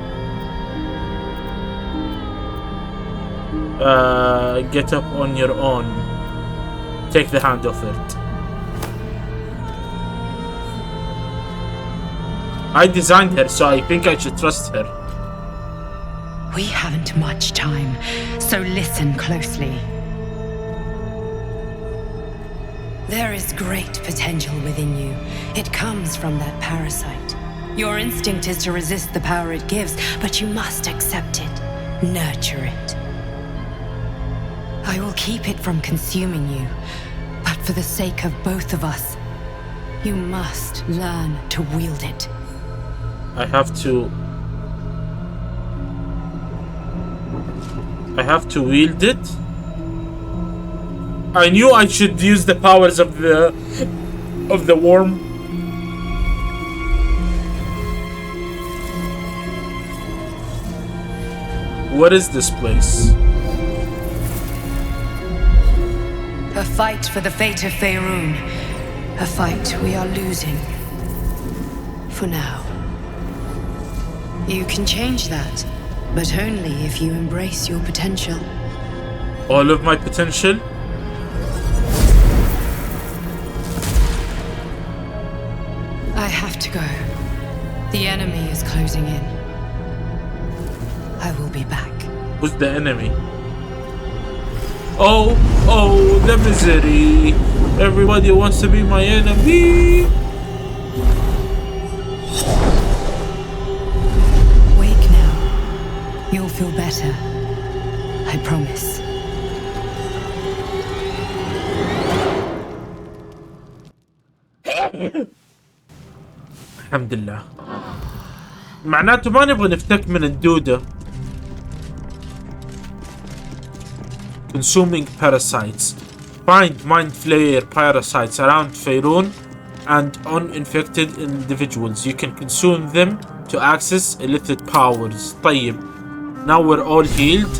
Get up on your own. Take the hand offered. I designed her, so I think I should trust her. We haven't much time, so listen closely. There is great potential within you. It comes from that parasite. Your instinct is to resist the power it gives, but you must accept it, nurture it. I will keep it from consuming you, but for the sake of both of us, you must learn to wield it. I have to wield it? I knew I should use the powers of the worm. What is this place? A fight for the fate of Faerun. A fight we are losing. For now. You can change that, but only if you embrace your potential. All of my potential? I have to go. The enemy is closing in. I will be back. Who's the enemy? Oh, the misery. Everybody wants to be my enemy. Wake now. You'll feel better. I promise. الحمد لله. معناته ما نبغى نفتك من الدودة. Consuming parasites. Find mind flayer parasites around Faerun and uninfected individuals. You can consume them to access illicit powers. طيب. Now we're all healed.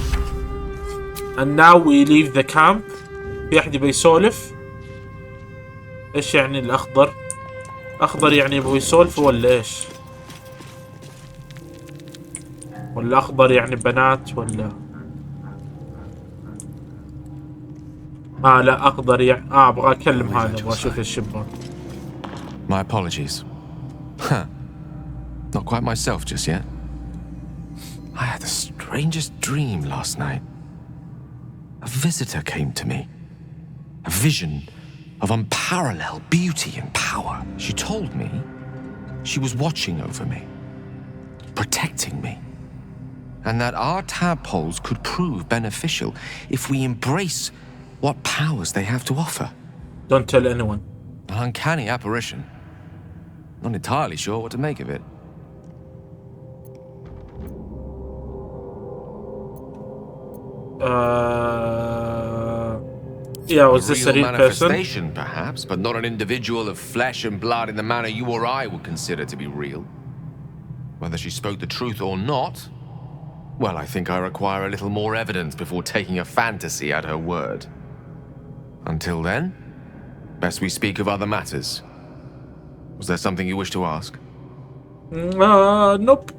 And now we leave the camp. في أحد بيسولف؟ إيش يعني الأخضر؟ أخضر يعني يبغوا يسولفوا ولا إيش؟ ولا أخضر يعني بنات ولا؟ لا أخضر يعني أبغى أكلم هذا أبغى أشوف الشباك. My apologies. Not quite myself just yet. I had the strangest dream last night. A visitor came to me. A vision of unparalleled beauty and power. She told me she was watching over me, protecting me, and that our tadpoles could prove beneficial if we embrace what powers they have to offer. Don't tell anyone. An uncanny apparition. Not entirely sure what to make of it. Yeah, was this a real manifestation, perhaps, but not an individual of flesh and blood in the manner you or I would consider to be real. Whether she spoke the truth or not, well, I think I require a little more evidence before taking a fantasy at her word. Until then, best we speak of other matters. Was there something you wish to ask? Nope.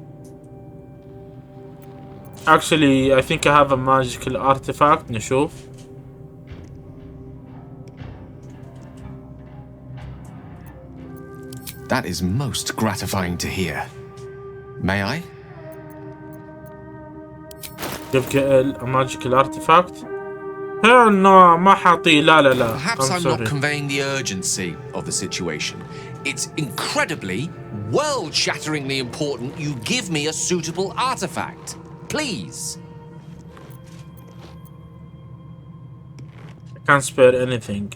Actually, I think I have a magical artifact. نشوف. That is most gratifying to hear. May I? Give a magical artifact. hell no ما حاطيه لا Perhaps I'm sorry. not conveying the urgency of the situation. It's incredibly, world-shatteringly important you give me a suitable artifact. Please. I can't spare anything.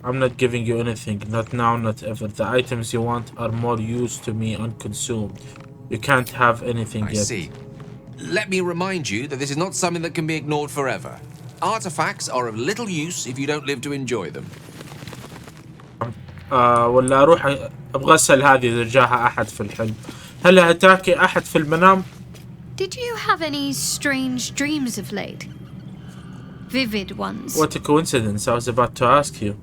I'm not giving you anything. Not now, not ever. The items you want are more used to me unconsumed. You can't have anything I yet. see. Let me remind you that this is not something that can be ignored forever. Artifacts are of little use if you don't live to enjoy them. ولا اروح ابغى اسال هذه اذا جاها احد في الحلم. هل اتاكي احد في المنام؟ Did you have any strange dreams of late? Vivid ones. What a coincidence. I was about to ask you.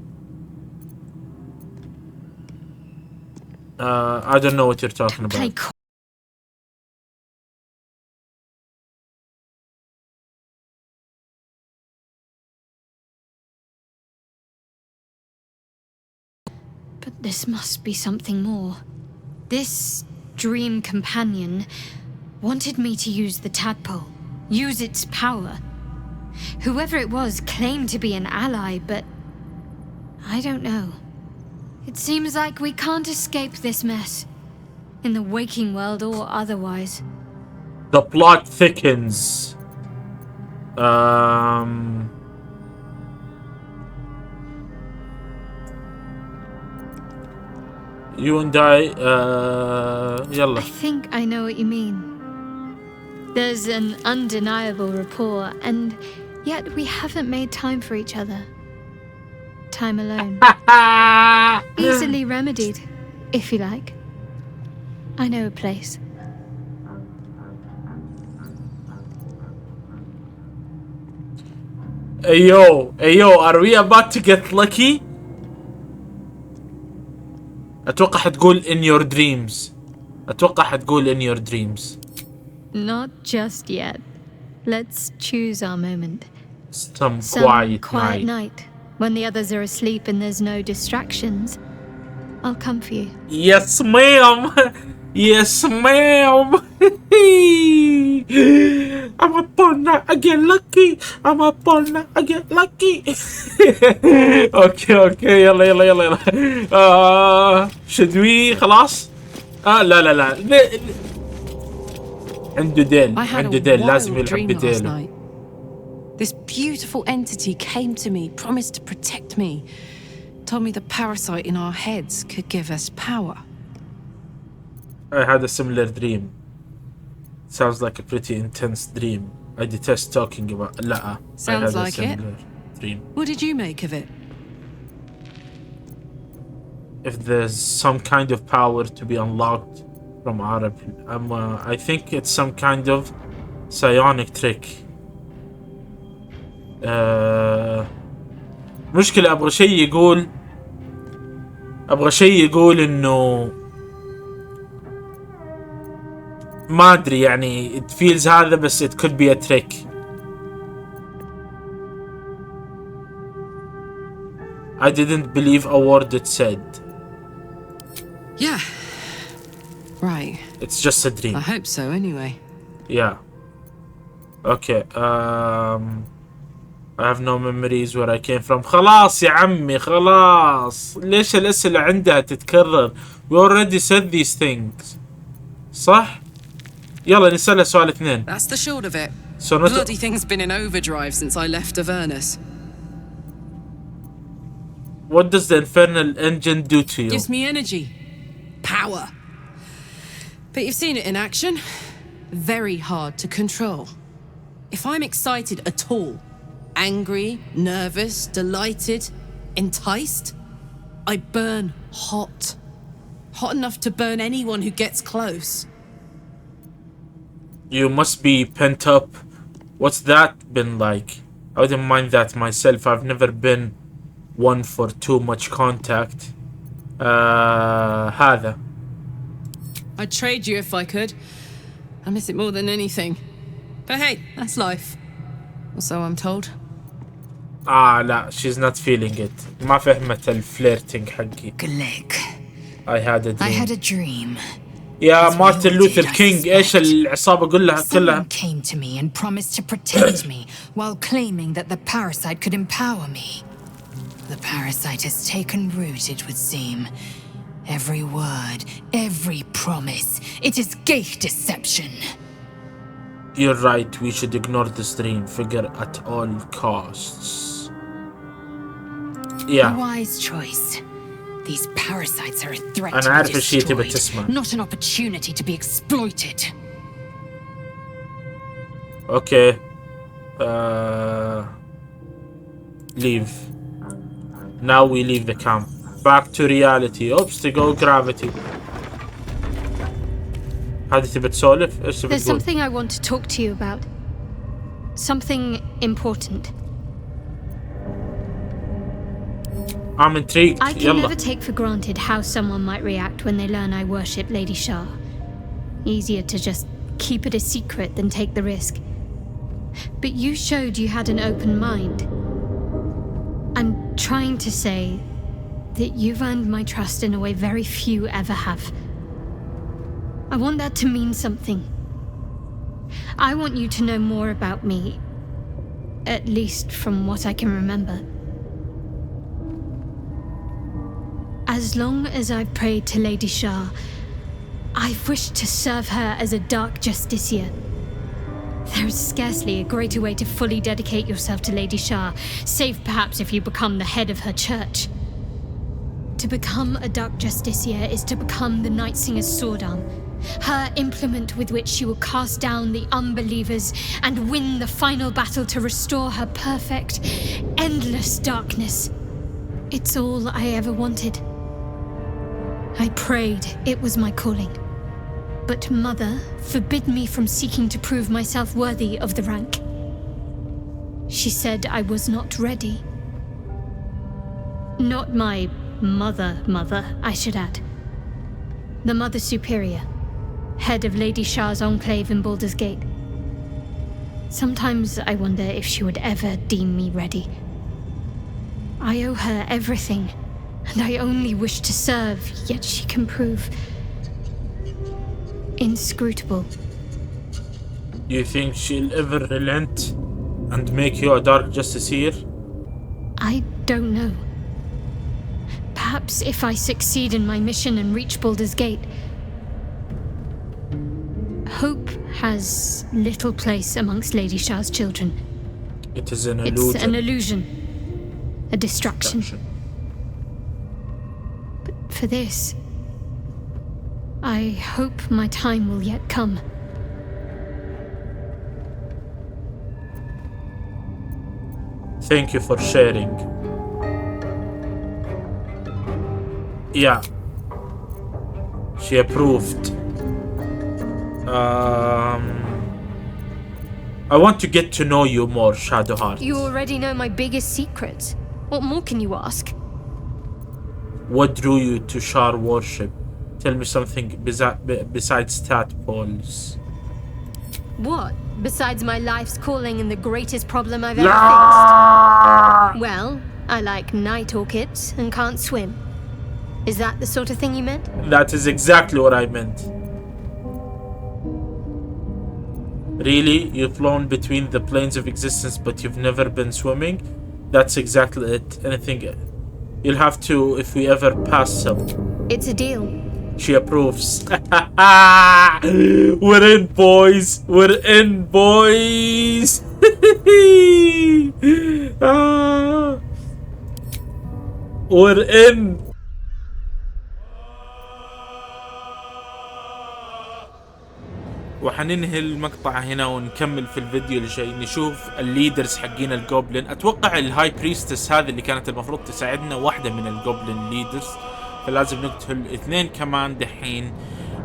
I don't know what you're talking about. But this must be something more. This dream companion wanted me to use the tadpole, use its power. Whoever it was claimed to be an ally, but I don't know. It seems like we can't escape this mess, in the waking world or otherwise. The plot thickens. You and I, يلا. I think I know what you mean. There's an undeniable rapport, and yet we haven't made time for each other. Time alone. Easily remedied, if you like. I know a place. Ayo, are we about to get lucky? أتوقع حتقول in your dreams. أتوقع حتقول in your dreams. Not just yet. Let's choose our moment. Some quiet night. When the others are asleep and there's no distractions, I'll come for you. Yes, ma'am. Yes, ma'am. I'm a partner. I get lucky. I'm a partner. I get lucky. Okay. يلا. Should we خلاص؟ لا. عنده ديل لازم يلعب بديله. This beautiful entity came to me, promised to protect me, told me the parasite in our heads could give us power. I had a similar dream. Sounds like a pretty intense dream. I detest talking about. لا. Sounds like it. Dream. What did you make of it? If there's some kind of power to be unlocked from Arab, I think it's some kind of psionic trick. مشكلة أبغى شيء يقول إنه ما أدري يعني it feels هذا بس it could be a trick. I didn't believe a word it said. Yeah. Right. It's just a dream. I hope so anyway. Yeah. Okay. I have no memories where I came from. خلاص يا عمي خلاص. ليش الأسئلة عندها تتكرر؟ We already said these things. صح؟ يلا نسألها سؤال 2. That's the short of it. So bloody thing's been in overdrive since I left Avernus. What does the infernal engine do to you? Gives me energy. Power. But you've seen it in action. Very hard to control. If I'm excited at all, angry, nervous, delighted, enticed, I burn hot. Hot enough to burn anyone who gets close. You must be pent up. What's that been like? I wouldn't mind that myself. I've never been one for too much contact. هذا. I'd trade you if I could. I miss it more than anything. But hey, that's life. Or so I'm told. لا, she's not feeling it. ما فهمت الفليرتنج حقي. Glick. I had a dream. I had a dream. يا مارتن لوثر كينج ايش العصابة كلها Someone came to me and promised to protect me while claiming that the parasite could empower me. The parasite has taken root, it would seem. Every word, every promise, it is gay deception. You're right, we should ignore the stream figure at all costs. Yeah. A wise choice. These parasites are a threat أنا to عارف be الشيء تبي destroyed, تسمع. not an opportunity to be exploited. Okay. Leave. Now we leave the camp. Back to reality. Obstacle gravity. هذه تبي تسولف؟ إيش تبي There's تقول؟ something I want to talk to you about. Something important. I'm intrigued. I can يلا. never take for granted how someone might react when they learn I worship Lady Shah. Easier to just keep it a secret than take the risk. But you showed you had an open mind. I'm trying to say that you've earned my trust in a way very few ever have. I want that to mean something. I want you to know more about me, at least from what I can remember. As long as I've prayed to Lady Shah, I've wished to serve her as a dark justiciar. There is scarcely a greater way to fully dedicate yourself to Lady Shah, save perhaps if you become the head of her church. To become a dark justiciar is to become the Night Singer's sword arm, her implement with which she will cast down the unbelievers and win the final battle to restore her perfect, endless darkness. It's all I ever wanted. I prayed it was my calling. But Mother forbid me from seeking to prove myself worthy of the rank. She said I was not ready. Not my mother, I should add. The Mother Superior, head of Lady Shah's enclave in Baldur's Gate. Sometimes I wonder if she would ever deem me ready. I owe her everything, and I only wish to serve, yet she can prove inscrutable. You think she'll ever relent and make you a dark justiciar? I don't know. Perhaps if I succeed in my mission and reach Baldur's Gate. Hope has little place amongst Lady Shah's children. It is an illusion. It's an illusion. A distraction. But for this, I hope my time will yet come. Thank you for sharing. Yeah. She approved. I want to get to know you more, Shadowheart. You already know my biggest secrets. What more can you ask? What drew you to Shar worship? Tell me something besides tadpoles. What? Besides my life's calling and the greatest problem I've ever faced? Well, I like night orchids and can't swim. Is that the sort of thing you meant? That is exactly what I meant. Really? You've flown between the planes of existence, but you've never been swimming? That's exactly it. Anything. You'll have to if we ever pass some. It's a deal. She approves. We're in, boys. We're in, boys. We're in. وحننهي المقطع هنا ونكمل في الفيديو اللي جاي نشوف الليدرز حقين القوبلن. اتوقع الهاي بريستس هذه اللي كانت المفروض تساعدنا واحدة من القوبلن ليدرز، فلازم نقتل اثنين كمان دحين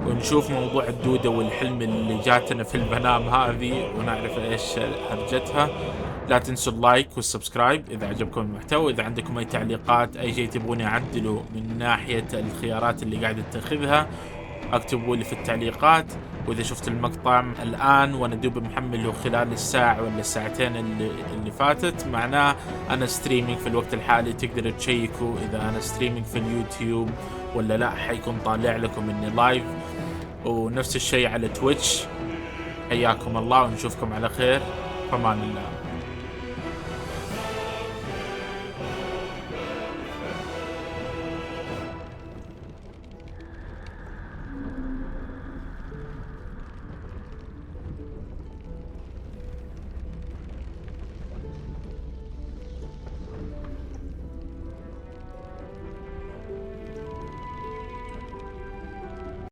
ونشوف موضوع الدودة والحلم اللي جاتنا في المنام هذه ونعرف ايش هرجتها. لا تنسوا اللايك والسبسكرايب اذا عجبكم المحتوى. اذا عندكم اي تعليقات اي شيء تبوني اعدله من ناحية الخيارات اللي قاعد اتخذها اكتبوا لي في التعليقات. واذا شفت المقطع الان وانا دوب محمله خلال الساعة ولا الساعتين اللي فاتت، معناه انا ستريمينج في الوقت الحالي. تقدروا تشيكوا اذا انا ستريمينج في اليوتيوب ولا لا، حيكون طالع لكم اني لايف. ونفس الشيء على تويتش. حياكم الله ونشوفكم على خير. فمان الله.